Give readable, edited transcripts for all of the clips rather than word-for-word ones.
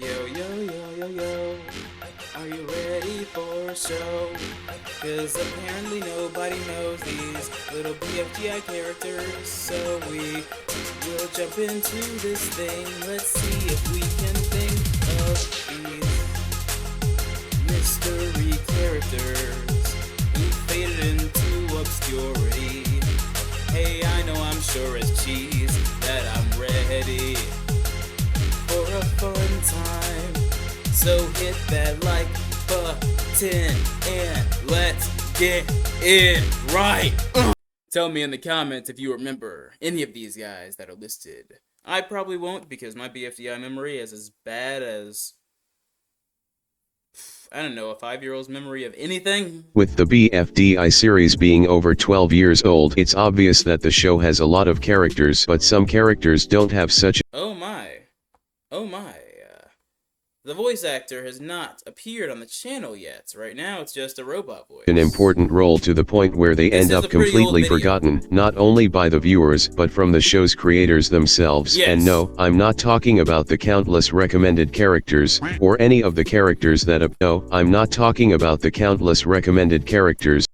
Yo, yo, yo, yo, yo. Are you ready for a show? Cause apparently nobody knows these little BFDI characters. So we will jump into this thing. Let's see if we can think of these mystery characters who faded into obscurity. Hey, I know I'm sure as cheese that I'm ready for a fun time. So hit that like button and let's get it right. Tell me in the comments if you remember any of these guys that are listed. I probably won't because my BFDI memory is as bad as, I don't know, a 5-year-old's memory of anything. With the BFDI series being over 12 years old, it's obvious that the show has a lot of characters, but some characters don't have such Oh my. Oh my. The voice actor has not appeared on the channel yet. Right now, it's just a robot voice. an important role to the point where they This end is up a pretty old completely video. forgotten, not only by the viewers, but from the show's creators themselves. Yes. And no, I'm not talking about the countless recommended characters, or any of the characters that no, I'm not talking about the countless recommended characters.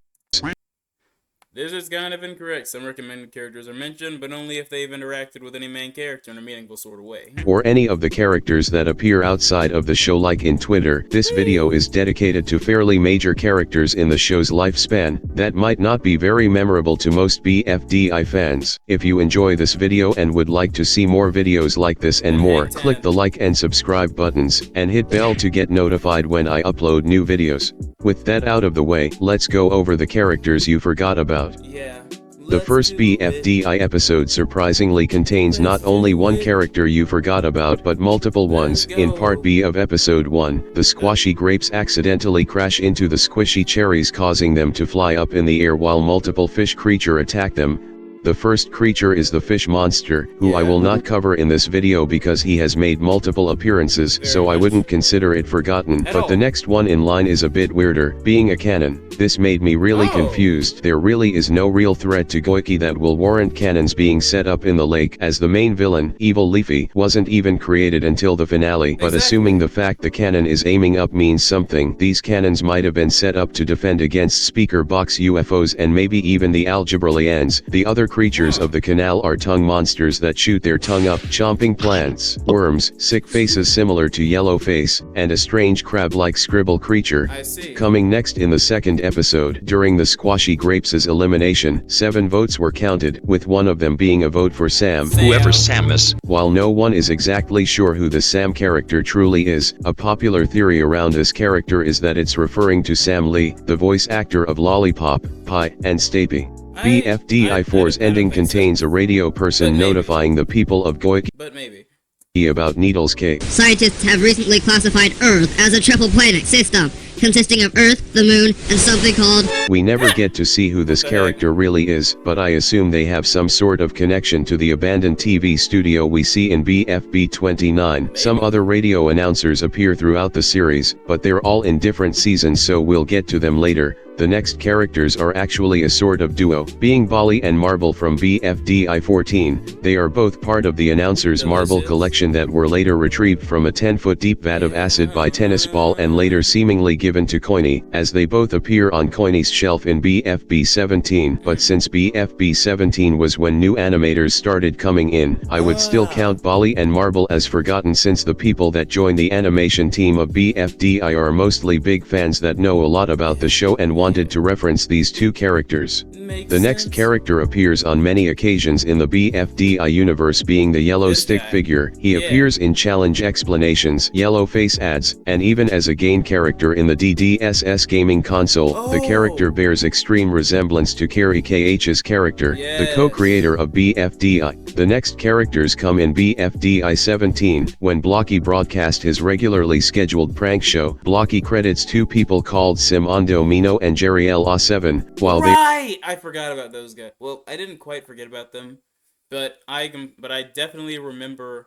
This is kind of incorrect. Some recommended characters are mentioned, but only if they've interacted with any main character in a meaningful sort of way. Or any of the characters that appear outside of the show, like in Twitter. This video is dedicated to fairly major characters in the show's lifespan that might not be very memorable to most BFDI fans. If you enjoy this video and would like to see more videos like this and more, click the like and subscribe buttons, and hit bell to get notified when I upload new videos. With that out of the way, let's go over the characters you forgot about. Yeah. The first BFDI episode surprisingly contains not only one character you forgot about but multiple ones. In part B of episode 1, the squashy grapes accidentally crash into the squishy cherries, causing them to fly up in the air while multiple fish creature attack them. The first creature is the fish monster, who I will not cover in this video because he has made multiple appearances, so I wouldn't consider it forgotten. But the next one in line is a bit weirder, being a canon. This made me really confused. There really is no real threat to Goiky that will warrant cannons being set up in the lake, as the main villain, Evil Leafy, wasn't even created until the finale. But assuming the fact the cannon is aiming up means something, these cannons might have been set up to defend against speaker box UFOs and maybe even the algebralians. The other creatures of the canal are tongue monsters that shoot their tongue up, chomping plants, worms, sick faces similar to Yellowface, and a strange crab-like scribble creature. Coming next in the second episode, during the Squashy Grapes' elimination, 7 votes were counted, with one of them being a vote for Sam. Whoever Sam is. While no one is exactly sure who the Sam character truly is, a popular theory around this character is that it's referring to Sam Lee, the voice actor of Lollipop, Pie, and Stapy. BFDI 4's ending contains a radio person notifying the people of Goiky about Needle's cave. Scientists have recently classified Earth as a triple planet system, consisting of Earth, the Moon, and something called... We never get to see who this character really is, but I assume they have some sort of connection to the abandoned TV studio we see in BFB 29. Some other radio announcers appear throughout the series, but they're all in different seasons, so we'll get to them later. The next characters are actually a sort of duo, being Bali and Marble from BFDI 14. They are both part of the announcer's marble collection that were later retrieved from a 10-foot deep vat of acid by Tennis Ball and later seemingly given to Coiny, as they both appear on Coiny's shelf in BFB 17. But since BFB 17 was when new animators started coming in, I would still count Bali and Marble as forgotten, since the people that join the animation team of BFDI are mostly big fans that know a lot about the show and wanted to reference these two characters. The next character appears on many occasions in the BFDI universe, being the yellow stick figure. He appears in challenge explanations, yellow face ads, and even as a game character in the DDSS gaming console. The character bears extreme resemblance to Carrie KH's character, the co-creator of BFDI. The next characters come in BFDI 17, when Blocky broadcast his regularly scheduled prank show. Blocky credits 2 people called Sim Ondomino and Jerry L7, while I forgot about those guys. Well, I didn't quite forget about them, but I definitely remember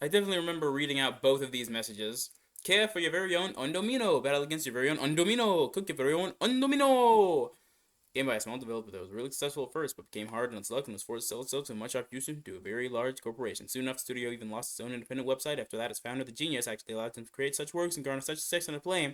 reading out both of these messages. Care for your very own Ondomino. Battle against your very own Ondomino. Cook your very own Ondomino. Game by a small developer that was really successful at first, but became hard on its luck and was forced to sell itself to a much opportunity to a very large corporation. Soon enough, the studio even lost its own independent website. After that, its founder, the genius, actually allowed them to create such works and garner such success and acclaim.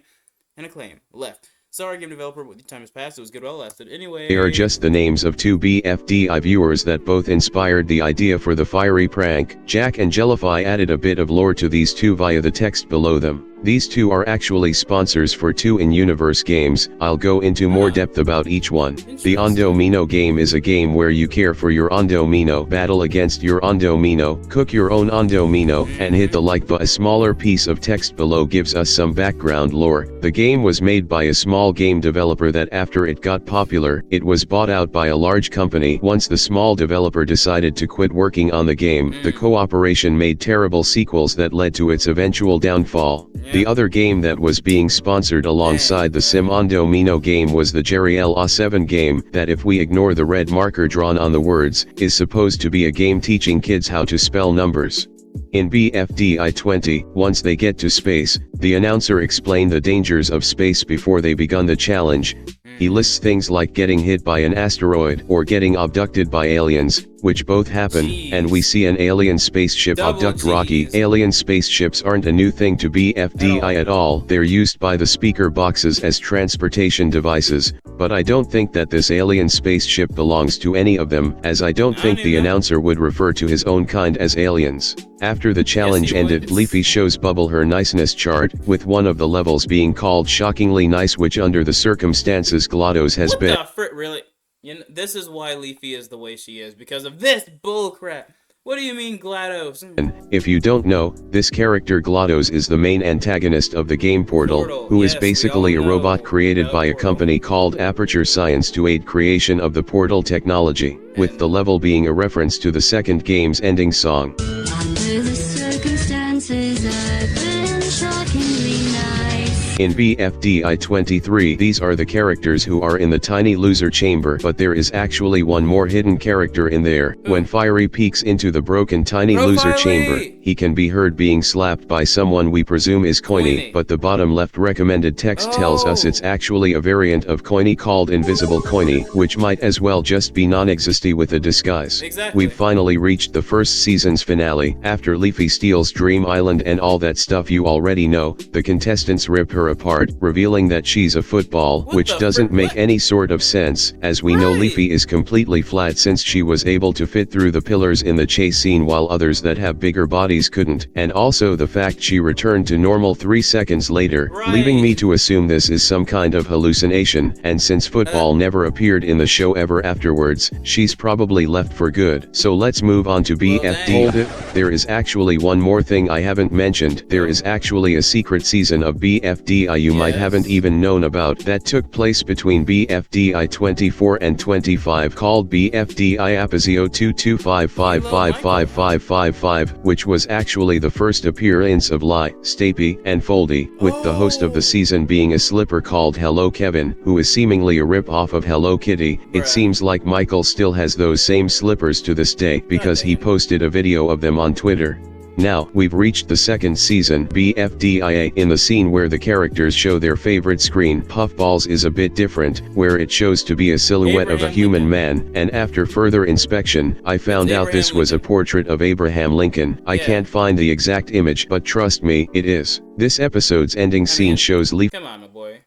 Left. Sorry, game developer, with the time has passed, it was good while it lasted. Anyway... They are just the names of two BFDI viewers that both inspired the idea for the Firey prank. Jack and Jellify added a bit of lore to these two via the text below them. These two are actually sponsors for two in-universe games. I'll go into more depth about each one. The Ondomino game is a game where you care for your Ondomino, battle against your Ondomino, cook your own Ondomino, and hit the like button. A smaller piece of text below gives us some background lore. The game was made by a small game developer that after it got popular, it was bought out by a large company. Once the small developer decided to quit working on the game, the cooperation made terrible sequels that led to its eventual downfall. The other game that was being sponsored alongside the Sim Ondomino game was the Jerry L.A. 7 game, that if we ignore the red marker drawn on the words, is supposed to be a game teaching kids how to spell numbers. In BFDI 20, once they get to space, the announcer explained the dangers of space before they begun the challenge. He lists things like getting hit by an asteroid or getting abducted by aliens, which both happen, and we see an alien spaceship abduct Rocky. Alien spaceships aren't a new thing to BFDI at all. They're used by the speaker boxes as transportation devices, but I don't think that this alien spaceship belongs to any of them, as I don't think the announcer would refer to his own kind as aliens. After the challenge ended, Leafy shows Bubble her niceness chart, with one of the levels being called shockingly nice, which under the circumstances GLaDOS has been. What the frick, really? You know, this is why Leafy is the way she is, because of this bullcrap. What do you mean, GLaDOS? If you don't know, this character GLaDOS is the main antagonist of the game Portal, who is basically a robot created by a company called Aperture Science to aid creation of the Portal technology, with the level being a reference to the second game's ending song. Under the circumstances, I've been shockingly nice. In BFDI 23, these are the characters who are in the tiny loser chamber, but there is actually one more hidden character in there. When Firey peeks into the broken tiny loser chamber, he can be heard being slapped by someone we presume is Coiny, but the bottom left recommended text tells us it's actually a variant of Coiny called Invisible Coiny, which might as well just be non-existy with a disguise. We've finally reached the first season's finale. After Leafy steals Dream Island and all that stuff you already know, the contestants rip her apart, revealing that she's a football, which doesn't make any sort of sense, as we know Leafy is completely flat since she was able to fit through the pillars in the chase scene while others that have bigger bodies couldn't, and also the fact she returned to normal 3 seconds later, leaving me to assume this is some kind of hallucination, and since football never appeared in the show ever afterwards, she's probably left for good. So let's move on to BFD. Hold it, there is actually one more thing I haven't mentioned. There is actually a secret season of BFDI you might haven't even known about that took place between BFDI 24 and 25 called BFDI Apazio 225555555, which was actually the first appearance of Lie, Stapy, and Foldy, with the host of the season being a slipper called Hello Kevin, who is seemingly a rip-off of Hello Kitty. It seems like Michael still has those same slippers to this day because he posted a video of them on Twitter. Now, we've reached the second season, BFDIA. In the scene where the characters show their favorite screen, Puffballs is a bit different, where it shows to be a silhouette of a human man, and after further inspection, I found out this was a portrait of Abraham Lincoln. I can't find the exact image, but trust me, it is. This episode's ending scene shows Leafy. Come on, my boy.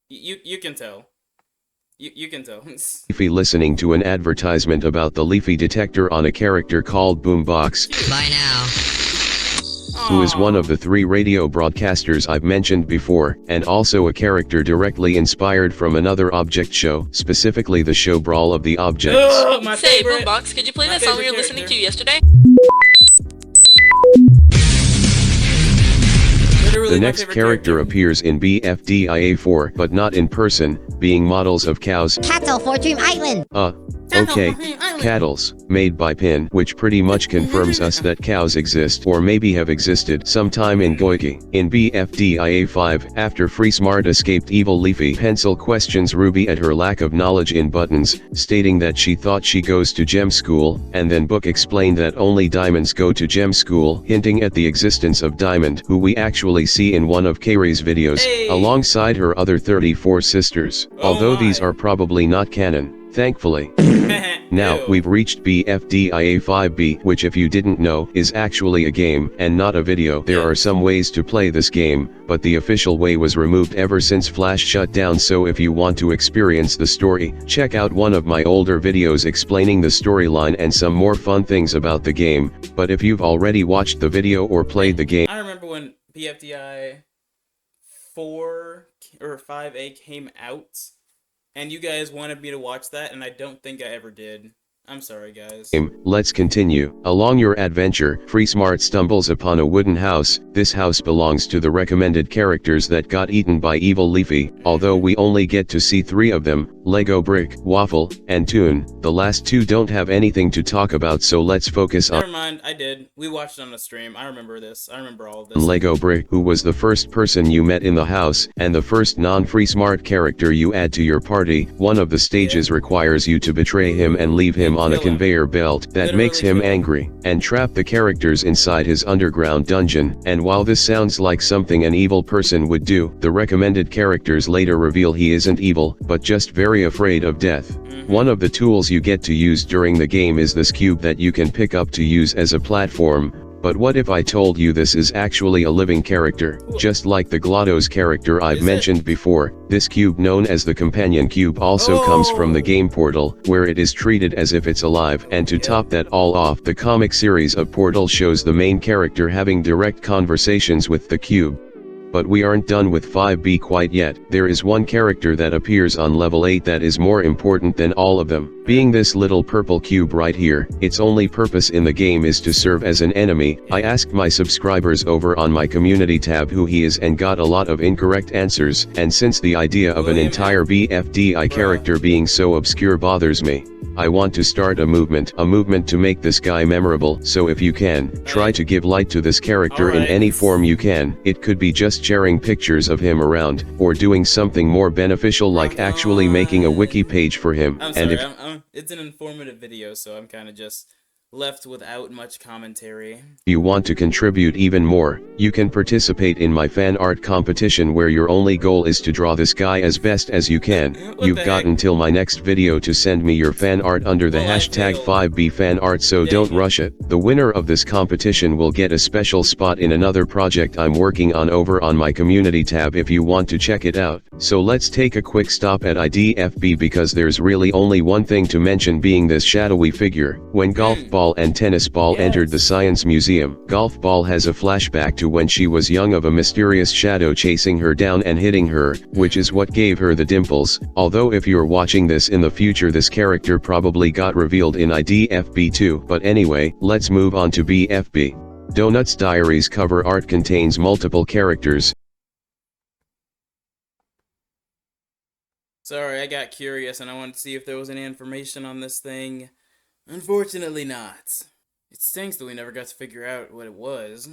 You can tell. You can tell. Leafy listening to an advertisement about the Leafy detector on a character called Boombox. Bye now. Who is one of the 3 radio broadcasters I've mentioned before, and also a character directly inspired from another object show, specifically the show Brawl of the Objects. Say, Boombox, could you play that song we were listening to yesterday? The next character appears in BFDIA 4, but not in person, being models of cows. Cattle for Dream Island. Okay, Cattles, made by Pin, which pretty much confirms us that cows exist or maybe have existed sometime in Goiky. In BFDIA 5, after Free Smart escaped evil Leafy, Pencil questions Ruby at her lack of knowledge in buttons, stating that she thought she goes to gem school, and then Book explained that only diamonds go to gem school, hinting at the existence of Diamond, who we actually see see in one of Firey's videos, alongside her other 34 sisters, although these are probably not canon, thankfully. Now, we've reached BFDIA 5B, which if you didn't know, is actually a game, and not a video. There are some ways to play this game, but the official way was removed ever since Flash shut down, so if you want to experience the story, check out one of my older videos explaining the storyline and some more fun things about the game, but if you've already watched the video or played the game... I remember when BFDI 4 or 5A came out, and you guys wanted me to watch that, and I don't think I ever did. I'm sorry, guys. Let's continue. Along your adventure, FreeSmart stumbles upon a wooden house. This house belongs to the recommended characters that got eaten by Evil Leafy, although we only get to see 3 of them, Lego Brick, Waffle, and Toon. The last 2 don't have anything to talk about, so let's focus on... Never mind, I did. We watched it on a stream. I remember this. I remember all of this. Lego Brick, who was the first person you met in the house, and the first non-FreeSmart character you add to your party. One of the stages requires you to betray him and leave him on a conveyor belt that makes him angry, and trap the characters inside his underground dungeon. And while this sounds like something an evil person would do, the recommended characters later reveal he isn't evil, but just very afraid of death. One of the tools you get to use during the game is this cube that you can pick up to use as a platform. But what if I told you this is actually a living character, just like the GLaDOS character I've mentioned before? This cube, known as the companion cube, also comes from the game Portal, where it is treated as if it's alive, and to top that all off, the comic series of Portal shows the main character having direct conversations with the cube. But we aren't done with 5B quite yet. There is one character that appears on level 8 that is more important than all of them, being this little purple cube right here. Its only purpose in the game is to serve as an enemy. I asked my subscribers over on my community tab who he is and got a lot of incorrect answers, and since the idea of an entire BFDI character being so obscure bothers me, I want to start a movement to make this guy memorable. So if you can, try to give light to this character in any form you can. It could be just sharing pictures of him around, or doing something more beneficial like actually making a wiki page for him. I'm sorry, it's an informative video, so I'm kind of just left without much commentary. If you want to contribute even more, you can participate in my fan art competition where your only goal is to draw this guy as best as you can. You've got until my next video to send me your fan art under the hashtag 5BFanArt, so don't rush it. The winner of this competition will get a special spot in another project I'm working on over on my community tab if you want to check it out. So let's take a quick stop at IDFB because there's really only one thing to mention, being this shadowy figure. When golf ball and tennis ball entered the Science Museum, golf ball has a flashback to when she was young of a mysterious shadow chasing her down and hitting her, which is what gave her the dimples. Although if you're watching this in the future, this character probably got revealed in IDFB too. But anyway, let's move on to BFB. Donut's Diaries cover art contains multiple characters. Sorry, I got curious and I wanted to see if there was any information on this thing. Unfortunately not. It stinks that we never got to figure out what it was.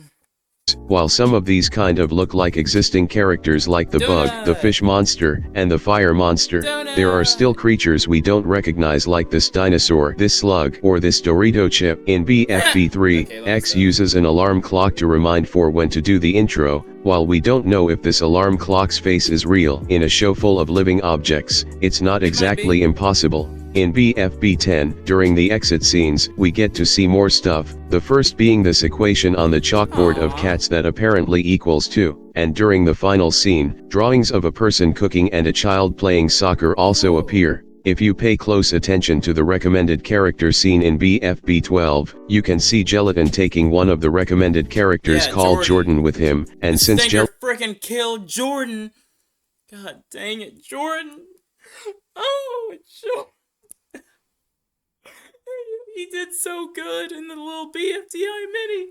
While some of these kind of look like existing characters like the bug, the fish monster, and the fire monster, there are still creatures we don't recognize like this dinosaur, this slug, or this Dorito chip. In BFB3, X uses an alarm clock to remind for when to do the intro. While we don't know if this alarm clock's face is real, in a show full of living objects, it's not exactly impossible. In BFB10, during the exit scenes, we get to see more stuff, the first being this equation on the chalkboard of cats that apparently equals 2, and during the final scene, drawings of a person cooking and a child playing soccer also appear. If you pay close attention to the recommended character scene in BFB12, you can see Gelatin taking one of the recommended characters called Jordan with him, and since Gelatin freaking killed Jordan, god dang it, Jordan, oh, Jordan. He did so good in the little BFDI mini,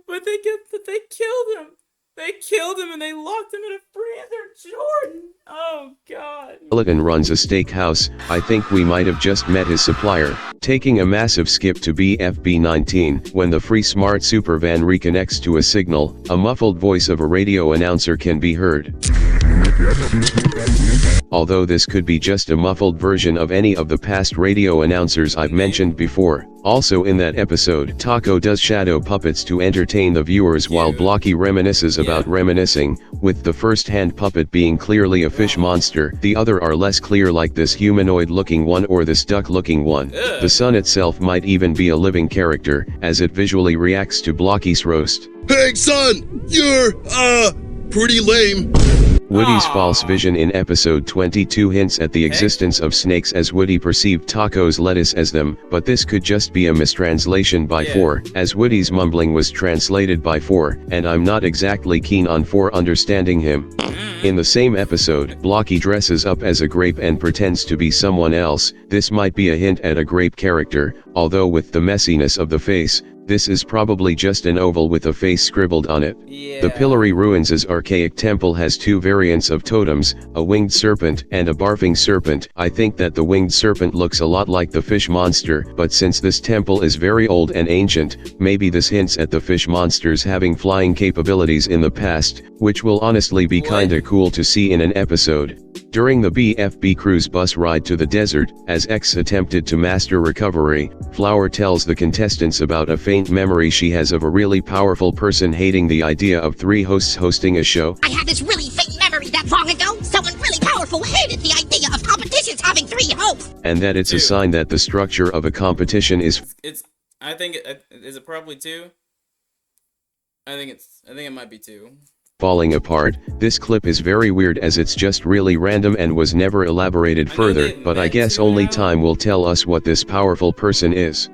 but they killed him. They killed him and they locked him in a freezer. Jordan! Oh god. Gelatin runs a steakhouse. I think we might have just met his supplier. Taking a massive skip to BFB19, when the FreeSmart super van reconnects to a signal, a muffled voice of a radio announcer can be heard. Although this could be just a muffled version of any of the past radio announcers I've mentioned before. Also in that episode, Taco does shadow puppets to entertain the viewers while Blocky reminisces about reminiscing, with the first hand puppet being clearly a fish monster, the other are less clear like this humanoid looking one or this duck looking one. The sun itself might even be a living character, as it visually reacts to Blocky's roast. Hey son, you're, pretty lame. Woody's false vision in episode 22 hints at the existence of snakes as Woody perceived Taco's lettuce as them, but this could just be a mistranslation by 4, as Woody's mumbling was translated by 4, and I'm not exactly keen on 4 understanding him. In the same episode, Blocky dresses up as a grape and pretends to be someone else. This might be a hint at a grape character, although with the messiness of the face, this is probably just an oval with a face scribbled on it. The Pillory Ruins' archaic temple has 2 variants of totems, a winged serpent and a barfing serpent. I think that the winged serpent looks a lot like the fish monster, but since this temple is very old and ancient, maybe this hints at the fish monsters having flying capabilities in the past, which will honestly be kinda cool to see in an episode. During the BFB cruise bus ride to the desert, as X attempted to master recovery, Flower tells the contestants about a faint memory she has of a really powerful person hating the idea of 3 hosts hosting a show. I have this really faint memory that long ago, someone really powerful hated the idea of competitions having 3 hosts. And that it's a sign that the structure of a competition is I think is it probably 2? I think it might be 2. Falling apart. This clip is very weird as it's just really random and was never elaborated further, but I guess only time will tell us what this powerful person is.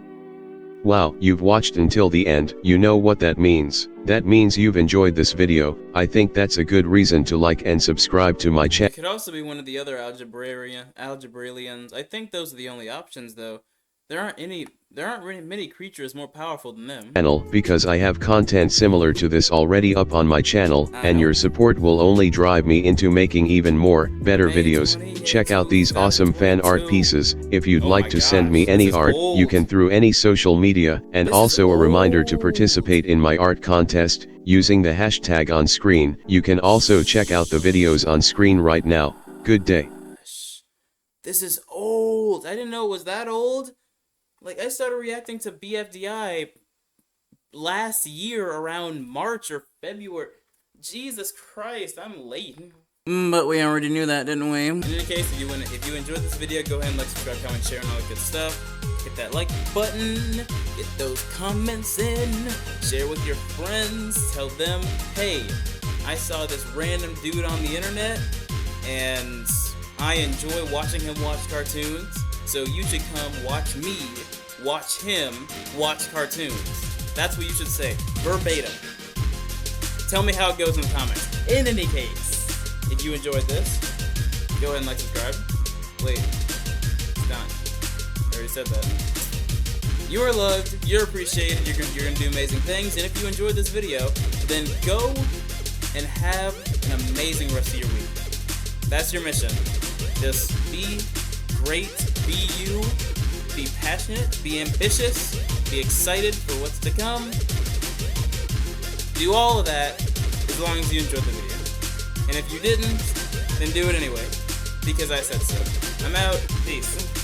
Wow, you've watched until the end. You know what that means. That means you've enjoyed this video. I think that's a good reason to like and subscribe to my channel. It could also be one of the other algebrailians. I think those are the only options though. There aren't really many creatures more powerful than them. Because I have content similar to this already up on my channel, and your support will only drive me into making even more, better videos. Check out these awesome fan art pieces. If you'd like to send me any art, you can through any social media, and also a reminder to participate in my art contest, using the hashtag on screen. You can also check out the videos on screen right now. Good day. This is old. I didn't know it was that old. Like, I started reacting to BFDI last year around March or February. Jesus Christ, I'm late. But we already knew that, didn't we? In any case, if you enjoyed this video, go ahead and like, subscribe, comment, share, and all that good stuff. Hit that like button, get those comments in, share with your friends, tell them, hey, I saw this random dude on the internet, and I enjoy watching him watch cartoons. So you should come watch me, watch him, watch cartoons. That's what you should say, verbatim. Tell me how it goes in the comments. In any case, if you enjoyed this, go ahead and like, subscribe. Wait, it's done. I already said that. You are loved, you're appreciated, you're gonna do amazing things, and if you enjoyed this video, then go and have an amazing rest of your week. That's your mission. Just be great, be you, be passionate, be ambitious, be excited for what's to come. Do all of that as long as you enjoyed the video. And if you didn't, then do it anyway, because I said so. I'm out. Peace.